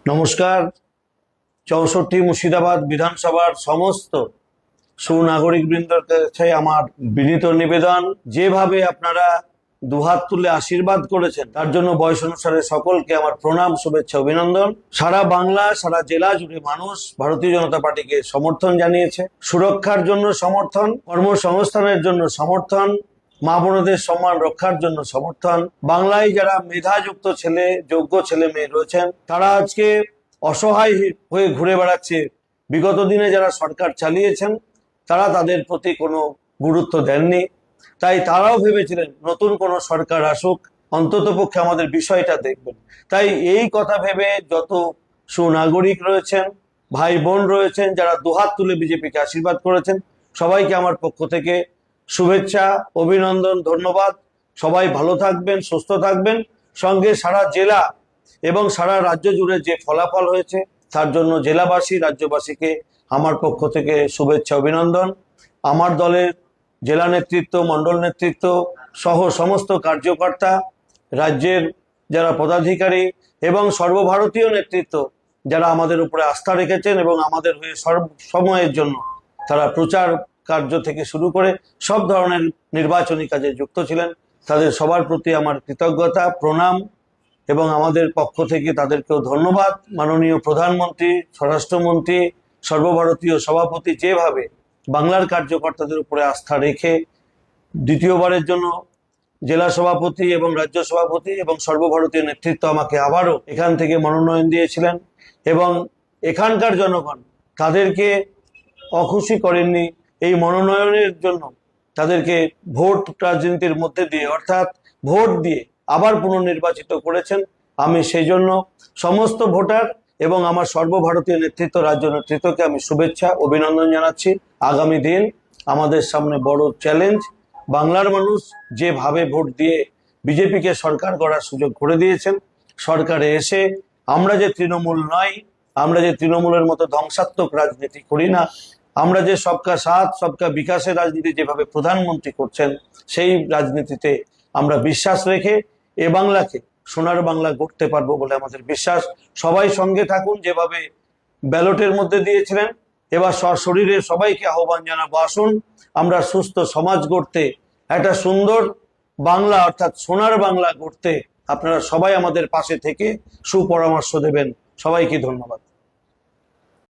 নমস্কার। 64 মুর্শিদাবাদ বিধানসভার সমস্ত সুনাগরিক বৃন্দর কাছে আমার বিনীত নিবেদন, যেভাবে আপনারা দুহাত তুলে আশীর্বাদ করেছেন তার জন্য বয়স অনুসারে সকলকে আমার প্রণাম, শুভেচ্ছা, অভিনন্দন। সারা বাংলা, সারা জেলা জুড়ে মানুষ ভারতীয় জনতা পার্টিকে সমর্থন জানিয়েছে। সুরক্ষার জন্য সমর্থন, কর্মসংস্থানের জন্য সমর্থন, মা বোনদের সম্মান রক্ষার জন্য সমর্থন। বাংলায় যারা মেধাযুক্ত ছেলে, যোগ্য ছেলে মেয়ে রয়েছেন, তারা আজকে অসহায় হয়ে ঘুরে বেড়াচ্ছে। বিগত দিনে যারা সরকার চালিয়েছেন তারা তাদের প্রতি কোনো গুরুত্ব দেননি, তাই তারাও ভেবেছিলেন নতুন কোনো সরকার আসুক, অন্ততপক্ষে আমাদের বিষয়টা দেখবেন। তাই এই কথা ভেবে যত সুনাগরিক রয়েছেন, ভাই বোন রয়েছেন, যারা দুহাত তুলে বিজেপিকে আশীর্বাদ করেছেন, সবাইকে আমার পক্ষ থেকে শুভেচ্ছা, অভিনন্দন, ধন্যবাদ। সবাই ভালো থাকবেন, সুস্থ থাকবেন। সঙ্গে সারা জেলা এবং সারা রাজ্য জুড়ে যে ফলাফল হয়েছে তার জন্য জেলাবাসী, রাজ্যবাসীকে আমার পক্ষ থেকে শুভেচ্ছা, অভিনন্দন। আমার দলের জেলা নেতৃত্ব, মণ্ডল নেতৃত্ব সহ সমস্ত কার্যকর্তা, রাজ্যের যারা পদাধিকারী এবং সর্বভারতীয় নেতৃত্ব যারা আমাদের উপরে আস্থা রেখেছেন এবং আমাদের হয়ে সময়ের জন্য তারা প্রচার কার্য থেকে শুরু করে সব ধরনের নির্বাচনী কাজে যুক্ত ছিলেন, তাদের সবার প্রতি আমার কৃতজ্ঞতা, প্রণাম এবং আমাদের পক্ষ থেকে তাদেরকেও ধন্যবাদ। মাননীয় প্রধানমন্ত্রী, স্বরাষ্ট্রমন্ত্রী, সর্বভারতীয় সভাপতি যেভাবে বাংলার কার্যকর্তাদের উপরে আস্থা রেখে দ্বিতীয়বারের জন্য জেলা সভাপতি এবং রাজ্য সভাপতি এবং সর্বভারতীয় নেতৃত্ব আমাকে আবারও এখান থেকে মনোনয়ন দিয়েছিলেন এবং এখানকার জনগণ তাদেরকে অখুশি করেননি। এই মনোনয়নের জন্য তাদেরকে ভোট রাজনীতির মধ্যে দিয়ে, অর্থাৎ ভোট দিয়ে আবার পুনর্নির্বাচিত করেছেন। আমি সেই জন্য সমস্ত ভোটার এবং আমার সর্বভারতীয় নেতৃত্ব, রাজ্য নেতৃত্বকে আমি শুভেচ্ছা, অভিনন্দন জানাচ্ছি। আগামী দিন আমাদের সামনে বড় চ্যালেঞ্জ। বাংলার মানুষ যেভাবে ভোট দিয়ে বিজেপিকে সরকার গড়ার সুযোগ করে দিয়েছেন, সরকারে এসে আমরা যে তৃণমূল নয়, আমরা যে তৃণমূলের মতো ধ্বংসাত্মক রাজনীতি করি না, আমরা যে সবকা সাথ সবকা বিকাশের রাজনীতি যেভাবে প্রধানমন্ত্রী করছেন, সেই রাজনীতিতে আমরা বিশ্বাস রেখে এ বাংলাকে সোনার বাংলা গড়তে পারবো বলে আমাদের বিশ্বাস। সবাই সঙ্গে থাকুন, যেভাবে ব্যালটের মধ্যে দিয়েছিলেন। এবার সশরীরে সবাইকে আহ্বান জানাবো, আসুন আমরা সুস্থ সমাজ গড়তে, একটা সুন্দর বাংলা অর্থাৎ সোনার বাংলা গড়তে আপনারা সবাই আমাদের পাশে থেকে সুপরামর্শ দেবেন। সবাইকে ধন্যবাদ।